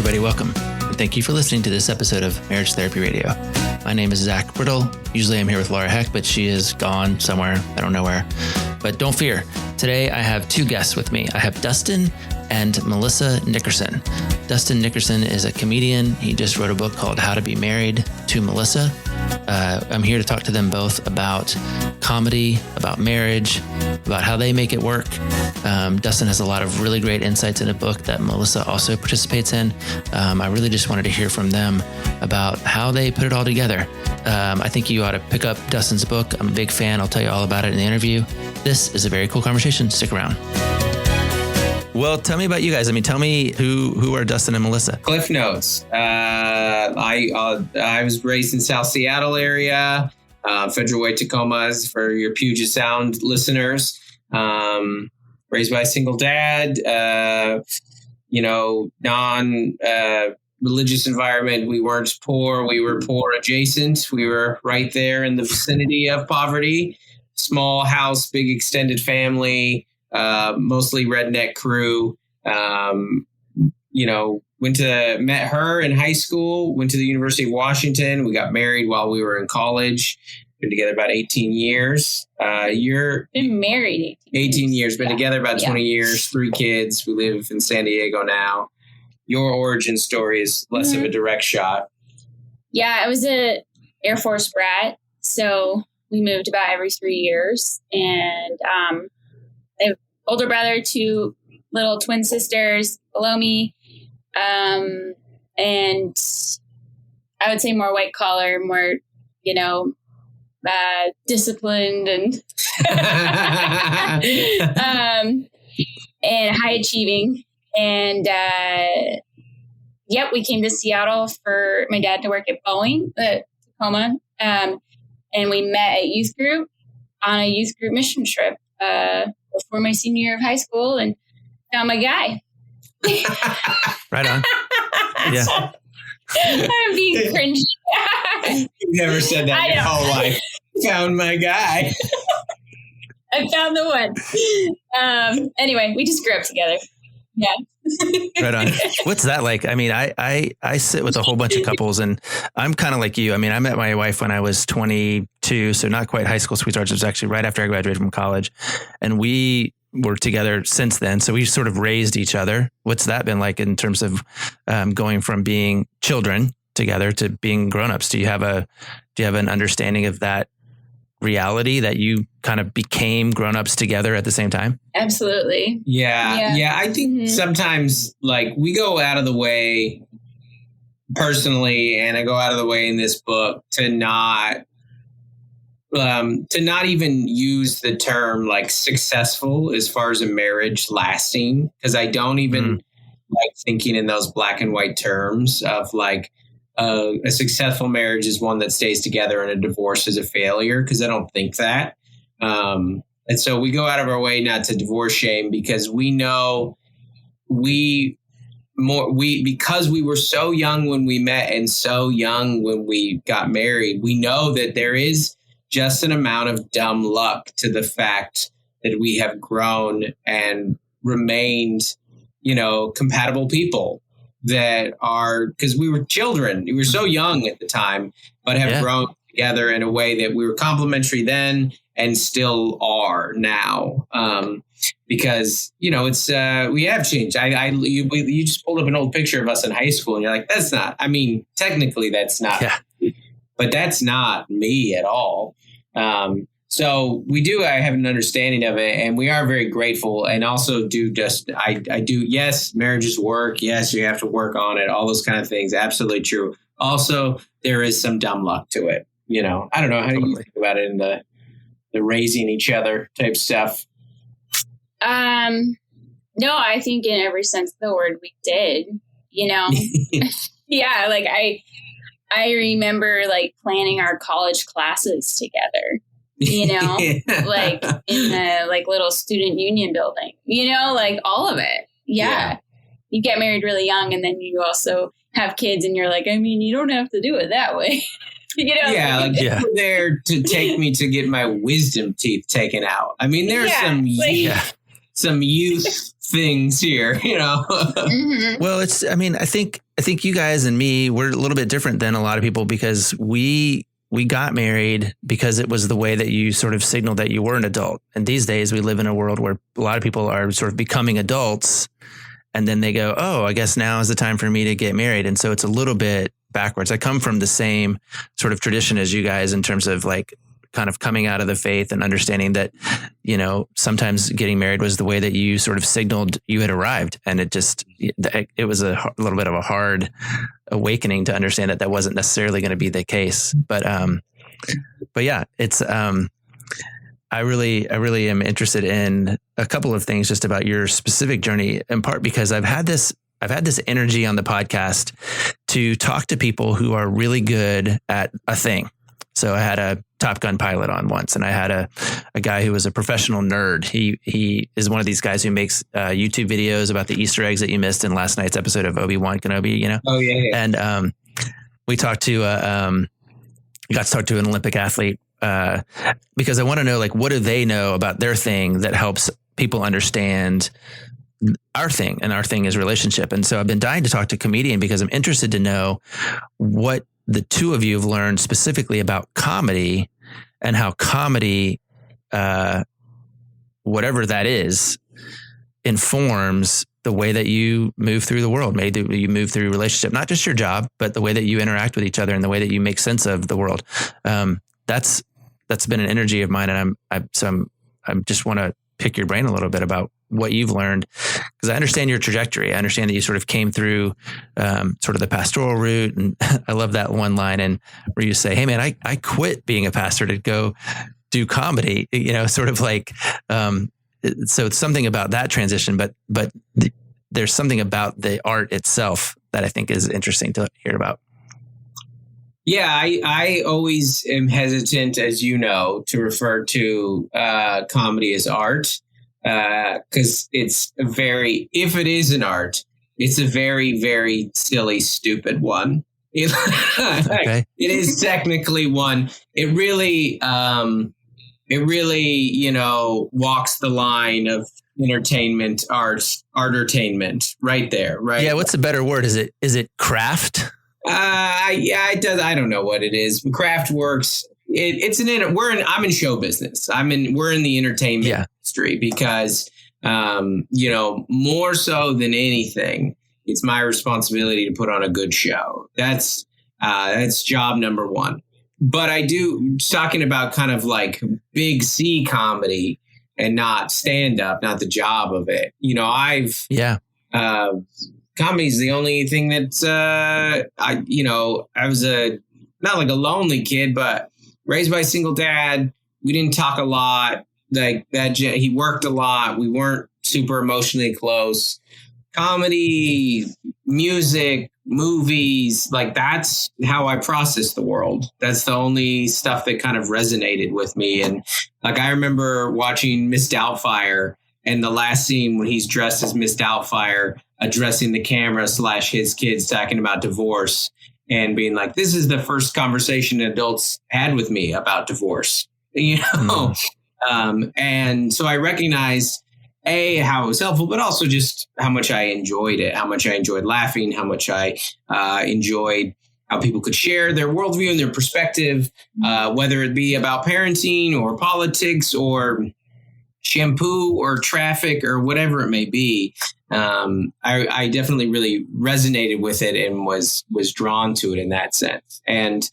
everybody, welcome. And thank you for listening to this episode of Marriage Therapy Radio. My name is Zach Brittle. Usually I'm here with Laura Heck, but she is gone somewhere. I don't know where. But don't fear. Today I have two guests with me. I have Dustin and Melissa Nickerson. Dustin Nickerson is a comedian. He just wrote a book called How to Be Married to Melissa. I'm here to talk to them both about comedy, about marriage, about how they make it work. Dustin has a lot of really great insights in a book that Melissa also participates in. I really just wanted to hear from them about how they put it all together. I think you ought to pick up Dustin's book. I'm a big fan. I'll tell you all about it in the interview. This is a very cool conversation. Stick around. Well, tell me about you guys. I mean, tell me who are Dustin and Melissa? Cliff Notes. I was raised in South Seattle area, Federal Way, Tacoma, for your Puget Sound listeners. Raised by a single dad, non-religious environment. We weren't poor. We were poor adjacent. We were right there in the vicinity of poverty. Small house, big extended family. Mostly redneck crew, met her in high school, went to the University of Washington. We got married while we were in college. Been together about 18 years. You're been married 18 years, been together about 20 years, 3 kids. We live in San Diego now. Your origin story is less of a direct shot. Yeah, I was a Air Force brat. So we moved about every 3 years, and, I have older brother, 2 little twin sisters below me. And I would say more white collar, more, disciplined and, and high achieving. And, we came to Seattle for my dad to work at Boeing, Tacoma. And we met at youth group on a youth group mission trip, before my senior year of high school, and found my guy. Right on. Yeah. I'm being cringy. You never said that in your whole life. Found my guy. I found the one. Anyway, we just grew up together. Yeah. Right on. What's that like? I mean, I sit with a whole bunch of couples, and I'm kind of like you. I mean, I met my wife when I was 22, so not quite high school sweethearts. It was actually right after I graduated from college, and we were together since then. So we sort of raised each other. What's that been like in terms of going from being children together to being grownups? Do you have an understanding of that reality that you kind of became grownups together at the same time? Absolutely. Yeah. I think sometimes we go out of the way personally, and I go out of the way in this book to not even use the term successful as far as a marriage lasting, because I don't even like thinking in those black and white terms of a successful marriage is one that stays together and a divorce is a failure, because I don't think that. And so we go out of our way not to divorce shame, because we know because we were so young when we met and so young when we got married, we know that there is just an amount of dumb luck to the fact that we have grown and remained, compatible people that are, because we were children. We were so young at the time, but have grown together in a way that we were complementary then and still are now. Because, it's, we have changed. You just pulled up an old picture of us in high school, and you're like, that's not, technically that's not, but that's not me at all. So I have an understanding of it, and we are very grateful, and also yes, marriages work. Yes, you have to work on it. All those kind of things. Absolutely true. Also, there is some dumb luck to it. I don't know. How do you think about it in the raising each other type stuff? No, I think in every sense of the word we did, Yeah. I remember planning our college classes together, in the little student union building, all of it. Yeah. You get married really young, and then you also have kids, and you're like, you don't have to do it that way. You were there to take me to get my wisdom teeth taken out. There's some youth things here, Well, I think I think you guys and me, we're a little bit different than a lot of people because we got married because it was the way that you sort of signaled that you were an adult. And these days we live in a world where a lot of people are sort of becoming adults and then they go, oh, I guess now is the time for me to get married. And so it's a little bit backwards. I come from the same sort of tradition as you guys in terms of like kind of coming out of the faith and understanding that, you know, sometimes getting married was the way that you sort of signaled you had arrived. And it was a little bit of a hard awakening to understand that wasn't necessarily going to be the case. But yeah, it's, I really am interested in a couple of things just about your specific journey, in part because I've had this energy on the podcast to talk to people who are really good at a thing. So I had a Top Gun pilot on once, and I had a guy who was a professional nerd. He is one of these guys who makes YouTube videos about the Easter eggs that you missed in last night's episode of Obi-Wan Kenobi, you know? Oh, yeah. And we got to talk to an Olympic athlete because I want to know, like, what do they know about their thing that helps people understand our thing, and our thing is relationship. And so I've been dying to talk to a comedian because I'm interested to know what the two of you have learned specifically about comedy and how comedy, whatever that is, informs the way that you move through the world, maybe you move through relationship, not just your job, but the way that you interact with each other and the way that you make sense of the world. That's been an energy of mine. And I just want to pick your brain a little bit about what you've learned, because I understand your trajectory. I understand that you sort of came through sort of the pastoral route. And I love that one line and where you say, hey man, I quit being a pastor to go do comedy, you know, sort of like, so it's something about that transition, but there's something about the art itself that I think is interesting to hear about. Yeah, I always am hesitant, as you know, to refer to comedy as art. Because if it is an art, it's a very, very silly, stupid one. Okay. It is technically one. It really, you know, walks the line of entertainment, artertainment right there. Right. Yeah. What's the better word? Is it craft? Yeah, it does. I don't know what it is. Craft works. I'm in show business. We're in the entertainment industry because, you know, more so than anything, it's my responsibility to put on a good show. That's job number one. But I do, talking about kind of like big C comedy and not stand up, not the job of it. You know, comedy's the only thing that's, I was not like a lonely kid, but raised by a single dad. We didn't talk a lot. Like that, he worked a lot. We weren't super emotionally close. Comedy, music, movies, like that's how I process the world. That's the only stuff that kind of resonated with me. And like, I remember watching Miss Doubtfire, and the last scene when he's dressed as Miss Doubtfire, addressing the camera / his kids, talking about divorce and being like, this is the first conversation adults had with me about divorce, you know? And so I recognized how it was helpful, but also just how much I enjoyed it, how much I enjoyed laughing, how much I enjoyed how people could share their worldview and their perspective, whether it be about parenting or politics or shampoo or traffic or whatever it may be. I definitely really resonated with it and was drawn to it in that sense. And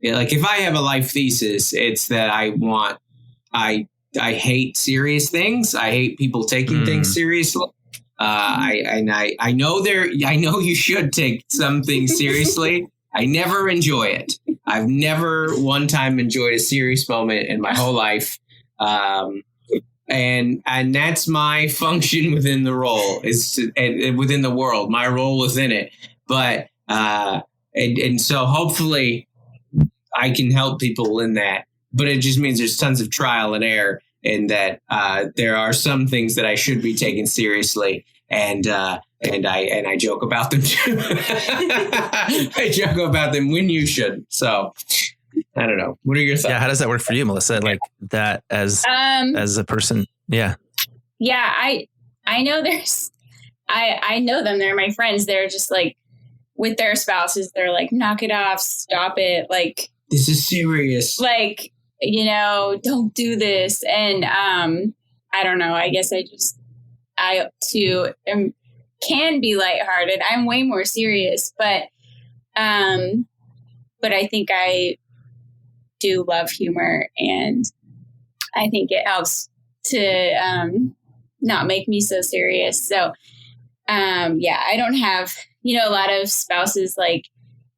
like, if I have a life thesis, it's that I hate serious things. I hate people taking things seriously. I know you should take some things seriously. I never enjoy it. I've never one time enjoyed a serious moment in my whole life. And that's my function within the role, and within the world, my role within it. But and so hopefully I can help people in that. But it just means there's tons of trial and error, and that there are some things that I should be taken seriously, and I joke about them too. I joke about them when you should. So I don't know. What are your thoughts? Yeah, how does that work for you, Melissa? Like that as a person? Yeah. Yeah, I know I know them. They're my friends. They're just like, with their spouses, they're like, knock it off, stop it. Like, this is serious. Like, don't do this. And I don't know. I guess I too can be lighthearted. I'm way more serious, but I think I do love humor, and I think it helps to not make me so serious. So, I don't have, a lot of spouses, like,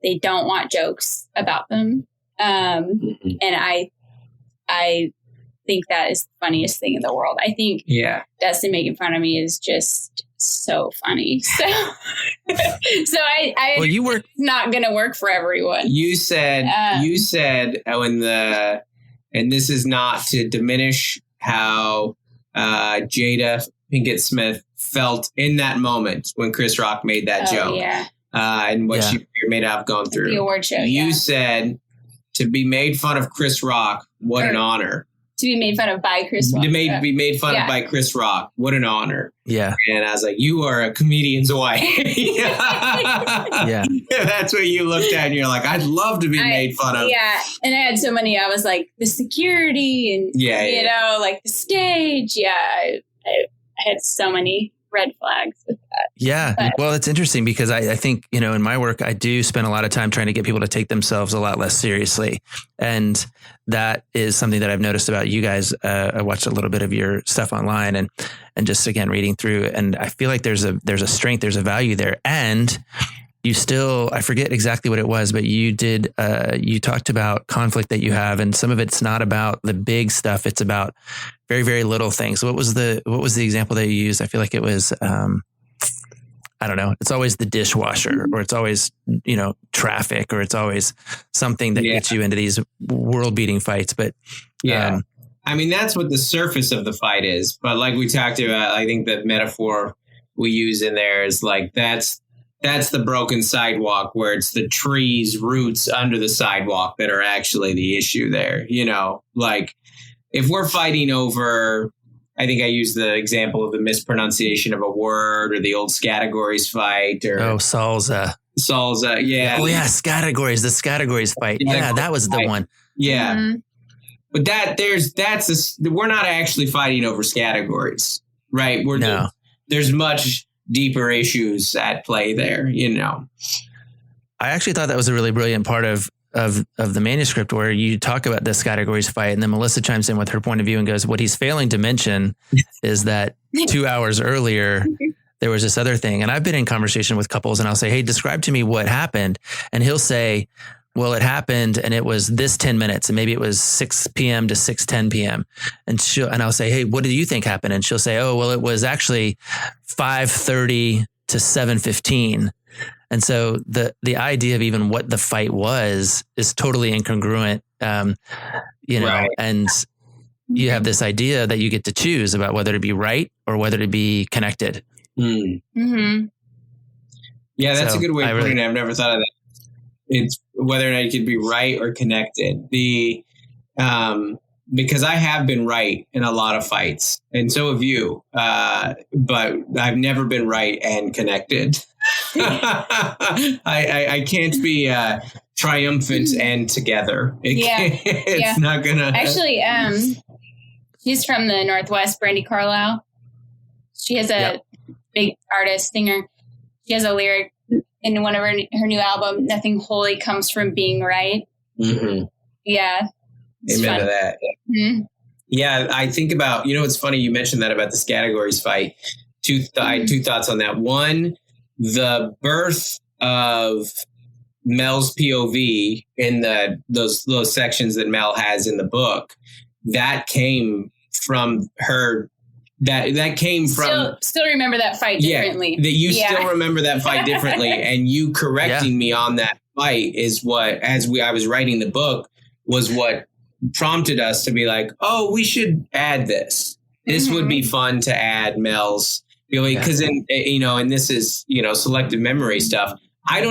they don't want jokes about them. And I think that is the funniest thing in the world. I think Dustin making fun of me is just so funny. So, well, it's not going to work for everyone. You said, and this is not to diminish how Jada Pinkett Smith felt in that moment when Chris Rock made that joke. Yeah. And what she may have gone through. The award show. You said to be made fun of Chris Rock, what an honor. To be made fun of by Chris Rock. To be made fun of by Chris Rock. What an honor. Yeah. And I was like, you are a comedian's wife. Yeah. That's what you looked at and you're like, I'd love to be made fun of. Yeah. And I had so many, I was like, the security and, like the stage. Yeah. I had so many red flags with that. Yeah. Well, it's interesting because I think, in my work, I do spend a lot of time trying to get people to take themselves a lot less seriously. And that is something that I've noticed about you guys. I watched a little bit of your stuff online and just, again, reading through, and I feel like there's a strength, there's a value there. And you still, I forget exactly what it was, but you talked about conflict that you have, and some of it's not about the big stuff. It's about very, very little things. So what was the example that you used? I feel like it was, I don't know. It's always the dishwasher, or it's always, traffic, or it's always something that gets you into these world beating fights. But I mean, that's what the surface of the fight is. But like we talked about, I think the metaphor we use in there is like, that's the broken sidewalk, where it's the trees, roots under the sidewalk that are actually the issue there. Like if we're fighting over, I think I used the example of the mispronunciation of a word, or the old categories fight, or salsa. Yeah. Oh yeah. The categories fight. Yeah. That was the one. Yeah. Mm-hmm. But we're not actually fighting over categories, right? There's much deeper issues at play there, I actually thought that was a really brilliant part of the manuscript, where you talk about this categories fight, and then Melissa chimes in with her point of view and goes, what he's failing to mention is that 2 hours earlier there was this other thing. And I've been in conversation with couples, and I'll say, hey, describe to me what happened. And he'll say, well, it happened and it was this 10 minutes, and maybe it was 6 p.m. to 6:10 p.m. And I'll say, hey, what do you think happened? And she'll say, oh, well, it was actually 5:30 to 7:15. And so the idea of even what the fight was is totally incongruent, right. And you have this idea that you get to choose about whether to be right or whether to be connected. Mm-hmm. Yeah, that's a good way of putting it. I've never thought of that. It's whether or not you could be right or connected. Because I have been right in a lot of fights, and so have you. But I've never been right and connected. I can't be triumphant and together. It's not gonna. Actually, she's from the Northwest, Brandi Carlile. She has a big artist, singer. She has a lyric in one of her new album, "Nothing holy comes from being right." Mm-hmm. Yeah. Amen to that. Mm-hmm. Yeah, I think about, it's funny you mentioned that about this categories fight. I had two thoughts on that. One, the birth of Mel's POV in those sections that Mel has in the book, that came from her. That came from still remember that fight differently. That you still remember that fight differently, and you correcting me on that fight is what, I was writing the book, was what prompted us to be like, oh, we should add this. This would be fun to add Mel's, because and this is selective memory stuff. I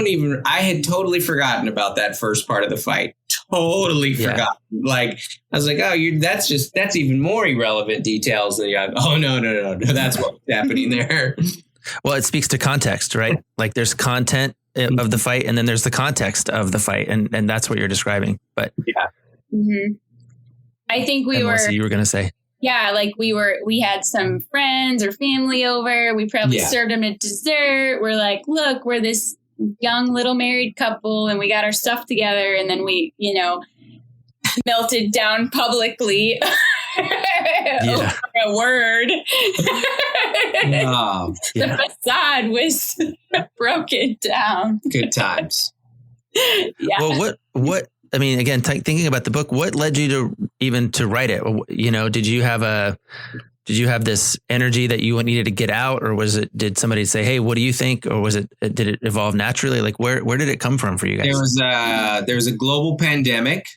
had totally forgotten about that first part of the fight. Totally forgotten. Like, I was like, oh, that's even more irrelevant details than you're like, oh, no, that's what's happening there. Well, it speaks to context, right? Like there's content of the fight, and then there's the context of the fight, and that's what you're describing. But yeah, I think you were going to say, yeah, like we had some friends or family over. We probably served them a dessert. We're like, look, we're this young little married couple, and we got our stuff together, and then we, melted down publicly. Yeah. A word. Oh, yeah. The facade was broken down. Good times. Yeah. Well, what? I mean, again, thinking about the book, what led you to write it? Did you have this energy that you needed to get out, or did somebody say, "Hey, what do you think?" Or did it evolve naturally? Like, where did it come from for you guys? There was a global pandemic.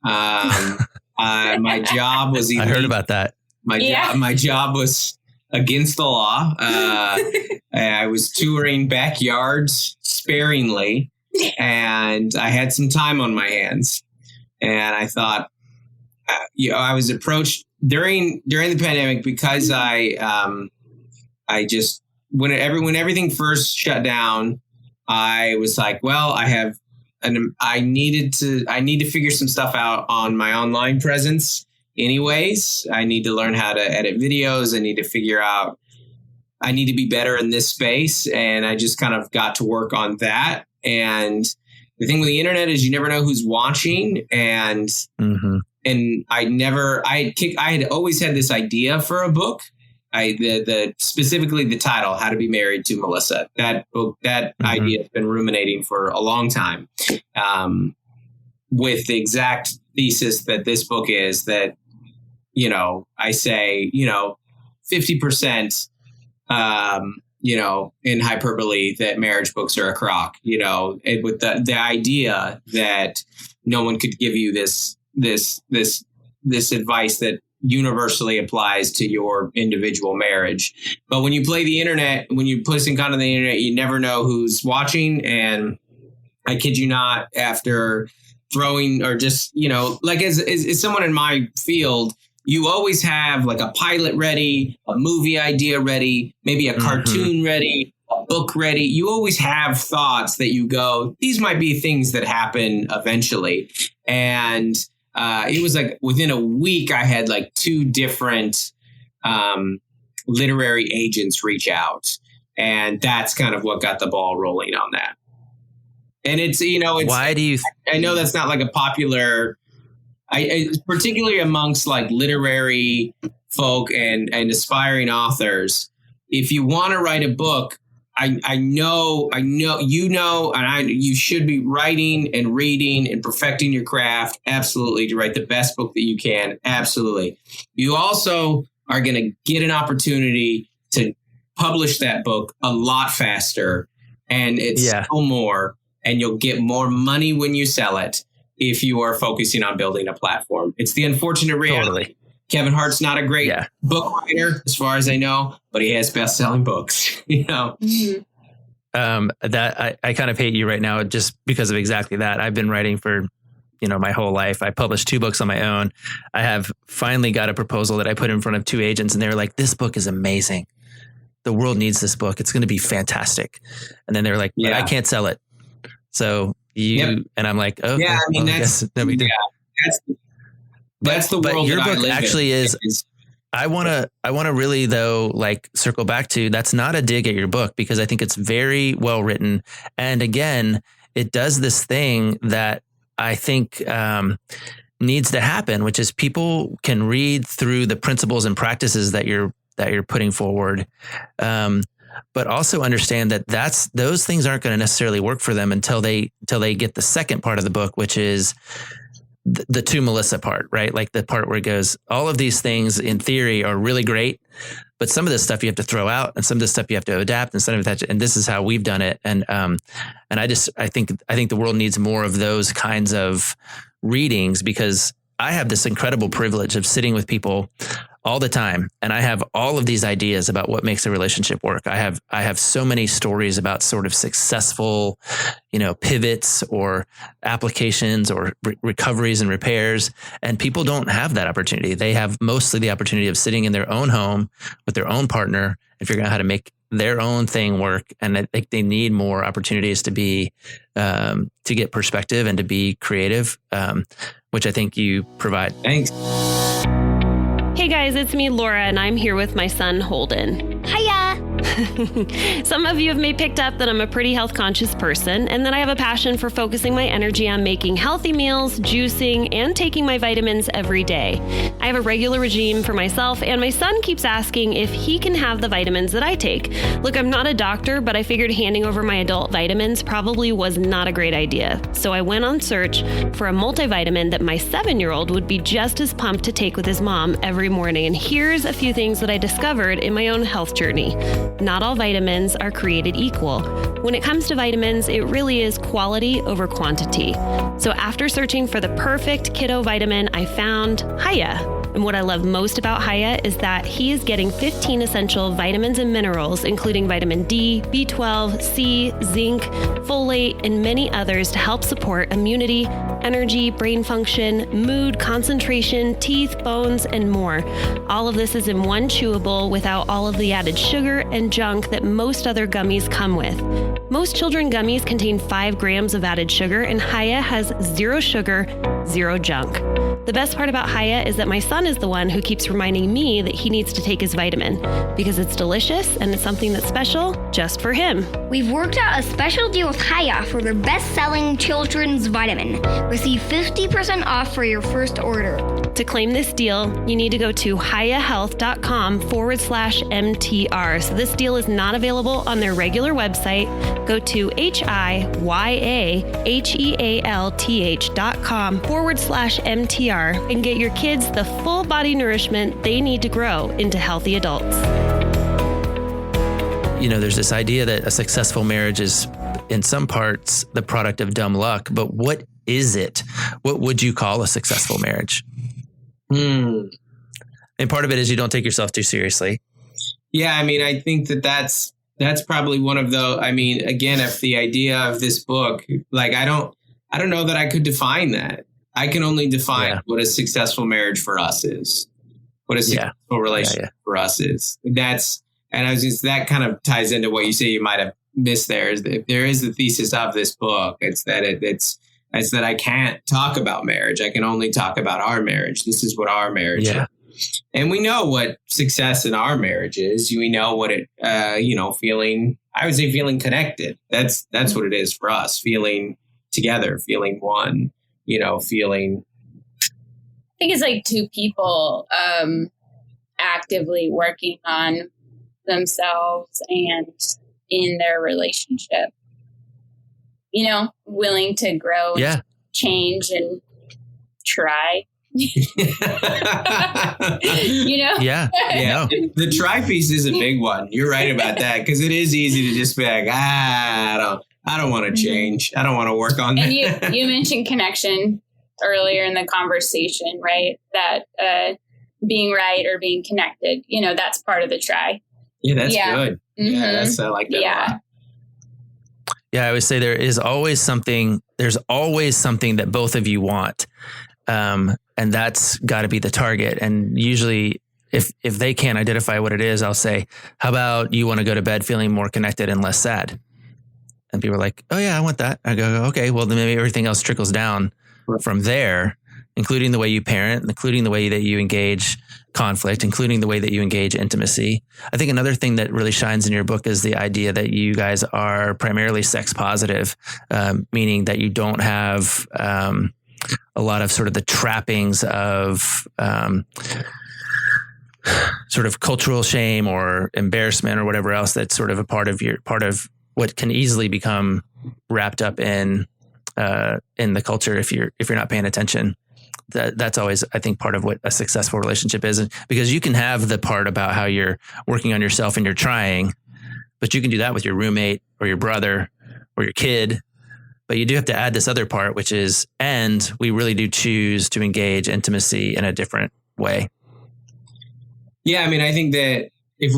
My job was illegal. I heard about that. My job was against the law. I was touring backyards sparingly, and I had some time on my hands. And I thought, I was approached during the pandemic because I just when everything first shut down, I was like, well, I need to figure some stuff out on my online presence anyways. I need to learn how to edit videos. I need to be better in this space. And I just kind of got to work on that. And the thing with the internet is you never know who's watching. And I had always had this idea for a book. Specifically the title, How to Be Married to Melissa. That book, that idea has been ruminating for a long time, with the exact thesis that this book is that, I say, 50%, in hyperbole that marriage books are a crock, with the idea that no one could give you this advice that universally applies to your individual marriage. But when you play the internet, when you put something on the internet, you never know who's watching. And I kid you not, after throwing or just, like as someone in my field, you always have like a pilot ready, a movie idea ready, maybe a cartoon ready, a book ready. You always have thoughts that you go, these might be things that happen eventually. And it was like within a week, I had like 2 different literary agents reach out. And that's kind of what got the ball rolling on that. And it's, why do you? I know that's not like a popular, particularly amongst like literary folk and aspiring authors. If you want to write a book, I know, you should be writing and reading and perfecting your craft. Absolutely. To write the best book that you can. Absolutely. You also are going to get an opportunity to publish that book a lot faster, and it's still more, and you'll get more money when you sell it if you are focusing on building a platform. It's the unfortunate reality. Totally. Kevin Hart's not a great book writer, as far as I know, but he has best-selling books. That I kind of hate you right now just because of exactly that. I've been writing for, my whole life. I published 2 books on my own. I have finally got a proposal that I put in front of 2 agents, and they were like, "This book is amazing. The world needs this book. It's going to be fantastic." And then they were like, "But I can't sell it." So and I'm like, "Oh, yeah." I mean, that's the world. But your that book I live actually in. is. I want to really though, like circle back to, that's not a dig at your book, because I think it's very well written. And again, it does this thing that I think needs to happen, which is people can read through the principles and practices that you're putting forward. But also understand that those things aren't going to necessarily work for them until they get the second part of the book, which is the to Melissa part, right? Like the part where it goes, all of these things in theory are really great, but some of this stuff you have to throw out, and some of this stuff you have to adapt, and some of that, and this is how we've done it. And I think the world needs more of those kinds of readings, because I have this incredible privilege of sitting with people all the time, and I have all of these ideas about what makes a relationship work. I have so many stories about sort of successful, pivots or applications or recoveries and repairs, and people don't have that opportunity. They have mostly the opportunity of sitting in their own home with their own partner and figuring out how to make their own thing work. And I think they need more opportunities to be, to get perspective and to be creative, which I think you provide. Thanks. Hey guys, it's me, Laura, and I'm here with my son, Holden. Hiya! Some of you have maybe picked up that I'm a pretty health conscious person and that I have a passion for focusing my energy on making healthy meals, juicing, and taking my vitamins every day. I have a regular regime for myself, and my son keeps asking if he can have the vitamins that I take. Look, I'm not a doctor, but I figured handing over my adult vitamins probably was not a great idea. So I went on search for a multivitamin that my 7-year-old would be just as pumped to take with his mom every morning. And here's a few things that I discovered in my own health journey. Not all vitamins are created equal. When it comes to vitamins, it really is quality over quantity. So after searching for the perfect kiddo vitamin, I found Hiya. And what I love most about Hiya is that he is getting 15 essential vitamins and minerals, including vitamin D, B12, C, zinc, folate, and many others to help support immunity, energy, brain function, mood, concentration, teeth, bones, and more. All of this is in one chewable without all of the added sugar and junk that most other gummies come with. Most children gummies contain 5 grams of added sugar, and Hiya has 0 sugar, 0 junk. The best part about Hiya is that my son is the one who keeps reminding me that he needs to take his vitamin because it's delicious and it's something that's special just for him. We've worked out a special deal with Hiya for their best-selling children's vitamin. Receive 50% off for your first order. To claim this deal, you need to go to hiyahealth.com/MTR. So this deal is not available on their regular website. Go to hiyahealth.com/MTR and get your kids the full body nourishment they need to grow into healthy adults. You know, there's this idea that a successful marriage is in some parts the product of dumb luck, but what is it? What would you call a successful marriage? And part of it is you don't take yourself too seriously. Yeah, I mean, I think that's probably one of the, I mean, again, if the idea of this book, like, I don't know that I could define that. I can only define what a successful marriage for us is, what a successful relationship for us is. That kind of ties into what you say you might have missed there, is that if there is the thesis of this book, it's that it's that I can't talk about marriage. I can only talk about our marriage. This is what our marriage is. And we know what success in our marriage is. We know what it, feeling connected. That's what it is for us. Feeling together, feeling one, feeling. I think it's like two people actively working on themselves and in their relationship, willing to grow, and change and try. The try piece is a big one. You're right about that, because it is easy to just be like, I don't want to change. I don't want to work on that. And you mentioned connection earlier in the conversation, right? That being right or being connected, that's part of the try. Yeah, that's good. Mm-hmm. Yeah, I like that a lot. Yeah, I would say there's always something that both of you want. And that's got to be the target. And usually if they can't identify what it is, I'll say, how about you want to go to bed feeling more connected and less sad? And people are like, oh yeah, I want that. I go, okay, well then maybe everything else trickles down from there, including the way you parent, including the way that you engage conflict, including the way that you engage intimacy. I think another thing that really shines in your book is the idea that you guys are primarily sex positive, meaning that you don't have, a lot of sort of the trappings of sort of cultural shame or embarrassment or whatever else that's sort of a part of what can easily become wrapped up in the culture if you're not paying attention. That's always, I think, part of what a successful relationship is, because you can have the part about how you're working on yourself and you're trying, but you can do that with your roommate or your brother or your kid. But you do have to add this other part, which is, and we really do choose to engage intimacy in a different way. Yeah, I mean, I think that if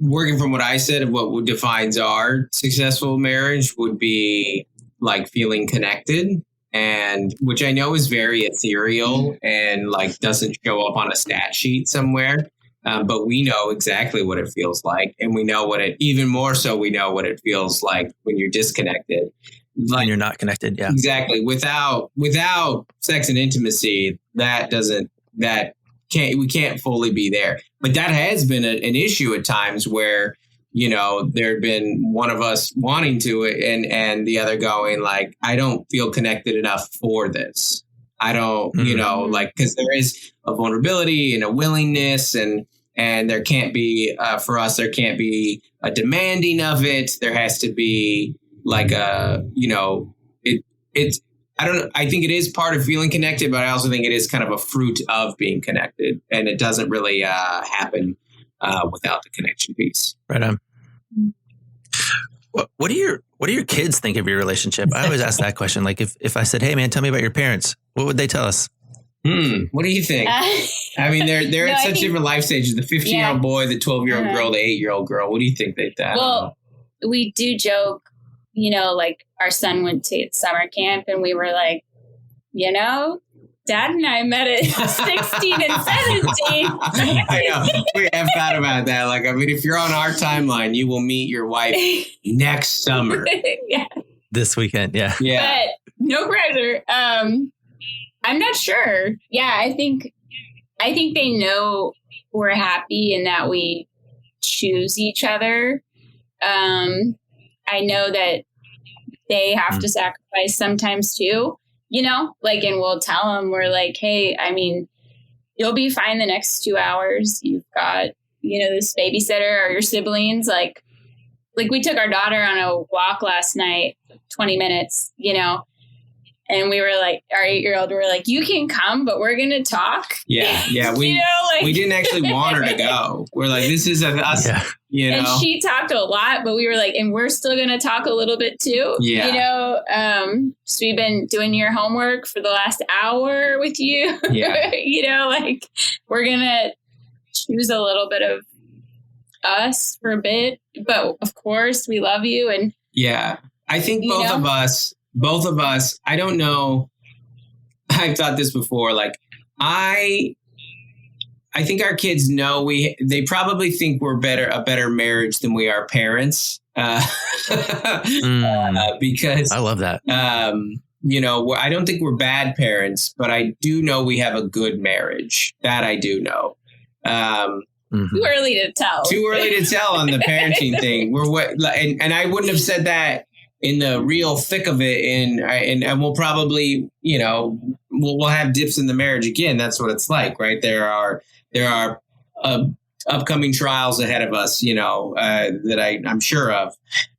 working from what I said, what defines our successful marriage would be like feeling connected, and which I know is very ethereal and like doesn't show up on a stat sheet somewhere. But we know exactly what it feels like. And we know even more so, we know what it feels like when you're disconnected. Like, when you're not connected. Yeah, exactly. Without sex and intimacy, we can't fully be there. But that has been an issue at times where, there had been one of us wanting to and the other going like, I don't feel connected enough for this. I don't, because there is a vulnerability and a willingness and there can't be, for us, there can't be a demanding of it. There has to be like I think it is part of feeling connected, but I also think it is kind of a fruit of being connected, and it doesn't really happen without the connection piece. Right on. What do your kids think of your relationship? I always ask that question. Like if I said, "Hey man, tell me about your parents," what would they tell us? What do you think? I mean, they're at such different life stages. The 15-year-old boy, the 12-year-old girl, the 8-year-old girl. What do you think they thought? Well, we do joke. Like our son went to summer camp and we were like, Dad and I met at 16 and 17. I know. We have thought about that. Like, I mean, if you're on our timeline, you will meet your wife next summer. Yeah. This weekend. Yeah. Yeah. But no pressure. I'm not sure. Yeah. I think they know we're happy and that we choose each other. I know that they have to sacrifice sometimes too, and we'll tell them, we're like, hey, I mean, you'll be fine the next 2 hours. You've got, this babysitter or your siblings. Like we took our daughter on a walk last night, 20 minutes, and we were like, our 8-year-old, we were like, you can come, but we're going to talk. Yeah. Yeah. We didn't actually want her to go. We're like, this is us. Yeah. And she talked a lot, but we were like, and we're still going to talk a little bit too. Yeah. So we've been doing your homework for the last hour with you. Yeah. We're going to choose a little bit of us for a bit, but of course we love you. And yeah, I think both of us, I don't know. I've thought this before. Like I think our kids know they probably think we're a better marriage than we are parents. Because I love that. I don't think we're bad parents, but I do know we have a good marriage. That I do know. Too early to tell. Too early to tell on the parenting thing. And I wouldn't have said that in the real thick of it. And we'll probably, we'll have dips in the marriage again. That's what it's like, right? There are upcoming trials ahead of us, that I'm sure of.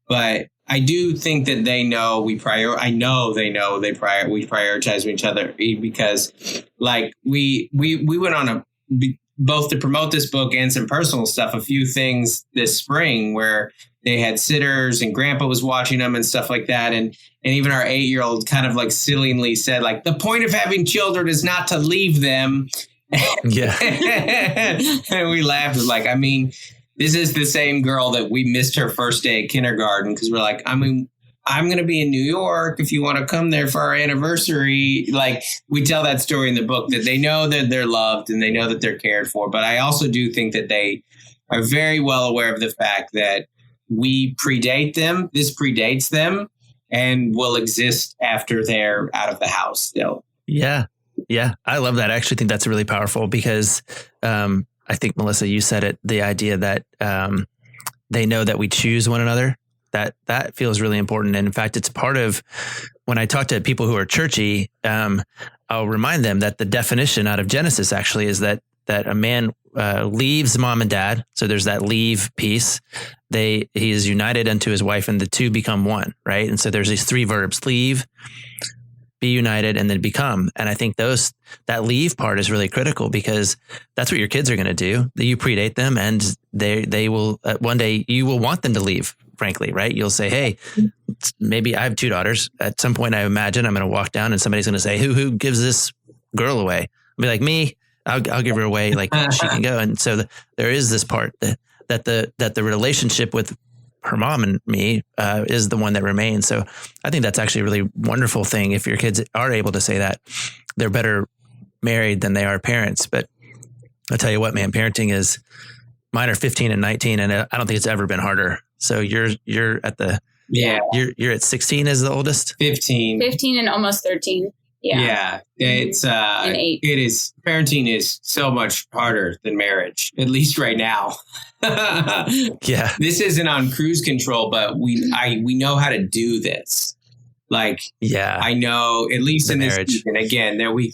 But I do think that they know we prioritize each other, because like we went on both to promote this book and some personal stuff, a few things this spring where they had sitters and grandpa was watching them and stuff like that. And even our 8-year-old kind of like sillingly said, like, the point of having children is not to leave them. Yeah. And we laughed. Like, I mean, this is the same girl that we missed her first day at kindergarten because we're like, I mean, I'm going to be in New York if you want to come there for our anniversary. Like, we tell that story in the book, that they know that they're loved and they know that they're cared for. But I also do think that they are very well aware of the fact that we predate them. This predates them and will exist after they're out of the house still. Yeah. Yeah. I love that. I actually think that's really powerful because I think, Melissa, you said it, the idea that they know that we choose one another. That feels really important. And in fact, it's part of when I talk to people who are churchy, I'll remind them that the definition out of Genesis actually is that a man leaves mom and dad. So there's that leave piece. He is united unto his wife and the two become one, right? And so there's these three verbs: leave, be united, and then become. And I think that leave part is really critical because that's what your kids are going to do. You predate them and they will one day you will want them to leave, frankly, right? You'll say, hey, maybe I have 2 daughters. At some point, I imagine I'm going to walk down and somebody's going to say, who gives this girl away? I'll be like, me. I'll give her away. Like she can go. And so there is this part that the relationship with her mom and me is the one that remains. So I think that's actually a really wonderful thing. If your kids are able to say that, they're better married than they are parents. But I'll tell you what, man, mine are 15 and 19, and I don't think it's ever been harder. So you're at you're at 16 as the oldest? 15 and almost 13. Yeah. It's and 8. it is, parenting is so much harder than marriage, at least right now. Yeah. This isn't on cruise control, but we know how to do this. Like, yeah, I know, at least in this season, again, there'll be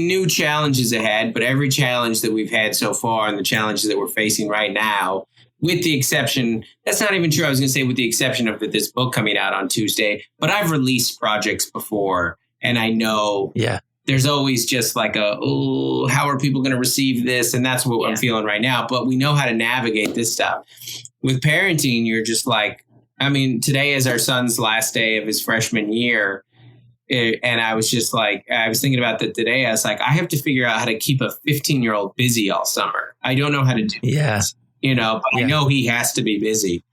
new challenges ahead, but every challenge that we've had so far and the challenges that we're facing right now, with the exception, that's not even true. I was going to say with the exception of this book coming out on Tuesday, but I've released projects before, and I know there's always just like how are people going to receive this? And that's what I'm feeling right now. But we know how to navigate this stuff. With parenting, you're just like, I mean, today is our son's last day of his freshman year. And I was just like, I was thinking about that today. I was like, I have to figure out how to keep a 15-year-old busy all summer. I don't know how to do this, but I know he has to be busy.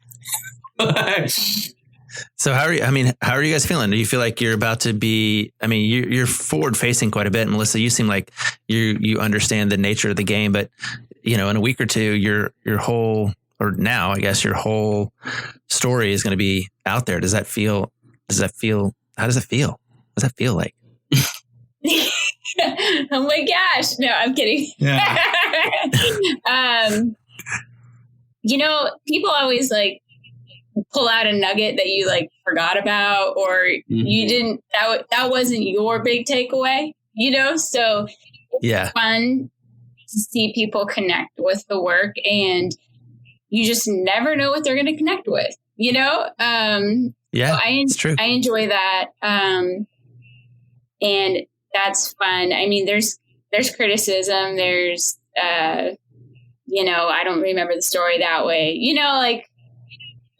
So how are you guys feeling? Do you feel like you're about to be, you're forward facing quite a bit. Melissa, you seem like you understand the nature of the game, but in a week or two, your whole story is going to be out there. How does that feel? What does that feel like? Oh my gosh. No, I'm kidding. Yeah. People always like pull out a nugget that you like forgot about, or you didn't, that wasn't your big takeaway, so it's fun to see people connect with the work, and you just never know what they're going to connect with, so it's true. I enjoy that. And that's fun. I mean, there's criticism. There's, I don't remember the story that way. Like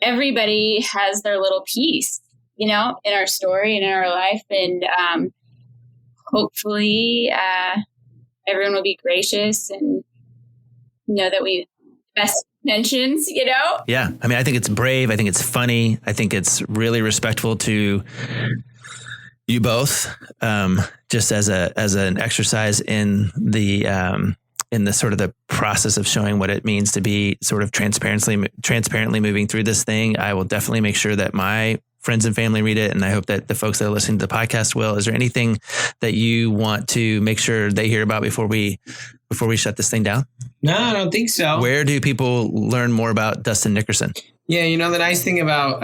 everybody has their little piece, in our story and in our life. And hopefully everyone will be gracious and know that we best intentions, Yeah. I think it's brave. I think it's funny. I think it's really respectful to you both, just as an exercise in the sort of the process of showing what it means to be sort of transparently moving through this thing. I will definitely make sure that my friends and family read it, and I hope that the folks that are listening to the podcast will. Is there anything that you want to make sure they hear about before we shut this thing down? No, I don't think so. Where do people learn more about Dustin Nickerson? Yeah, the nice thing about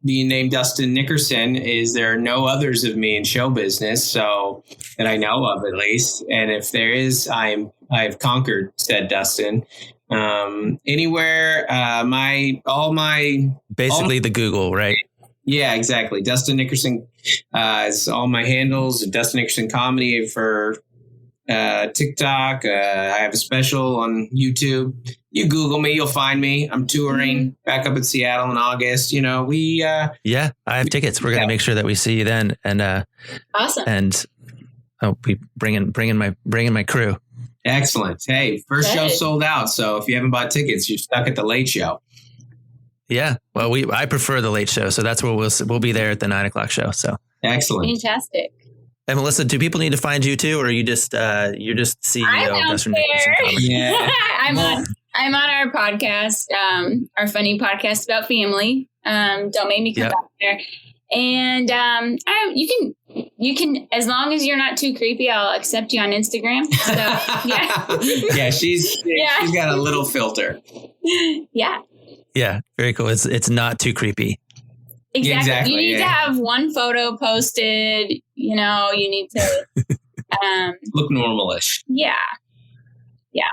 being named Dustin Nickerson is there are no others of me in show business, so that I know of at least. And if there is, I've conquered said Dustin. Anywhere, the Google, right? Yeah, exactly. Dustin Nickerson is all my handles. Dustin Nickerson Comedy for TikTok. I have a special on YouTube. You Google me, you'll find me. I'm touring back up in Seattle in August. I have tickets. We're going to make sure that we see you then. And awesome. And we bringing my crew. Excellent. Hey, first show sold out. So if you haven't bought tickets, you're stuck at the late show. Yeah. Well, I prefer the late show. So that's where we'll be there at the 9:00 show. So excellent. Fantastic. And Melissa, do people need to find you too, or are you're just CEO of Dustin Nickerson Comedy? Yeah. I'm on our podcast, our funny podcast about family. Don't make me come back there. And you can, as long as you're not too creepy, I'll accept you on Instagram. So, yeah. She's got a little filter. Yeah. Yeah. Very cool. It's not too creepy. Exactly. You need to have one photo posted. You need to look normalish. Yeah. Yeah.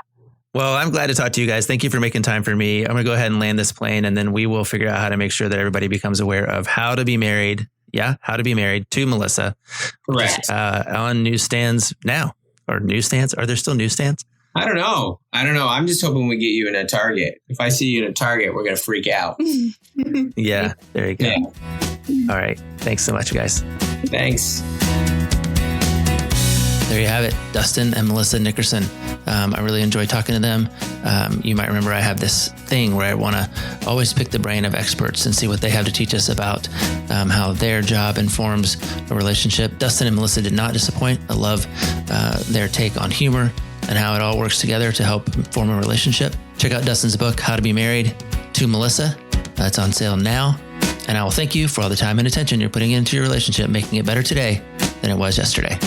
Well, I'm glad to talk to you guys. Thank you for making time for me. I'm going to go ahead and land this plane, and then we will figure out how to make sure that everybody becomes aware of how to be married. Yeah. How to be married to Melissa. Correct. On newsstands now, or newsstands. Are there still newsstands? I don't know. I'm just hoping we get you in a Target. If I see you in a Target, we're going to freak out. Yeah. There you go. Yeah. All right. Thanks so much, guys. Thanks. There you have it, Dustin and Melissa Nickerson. I really enjoy talking to them. You might remember I have this thing where I want to always pick the brain of experts and see what they have to teach us about how their job informs a relationship. Dustin and Melissa did not disappoint. I love their take on humor and how it all works together to help form a relationship. Check out Dustin's book, How to Be Married to Melissa. It's on sale now. And I will thank you for all the time and attention you're putting into your relationship, making it better today than it was yesterday.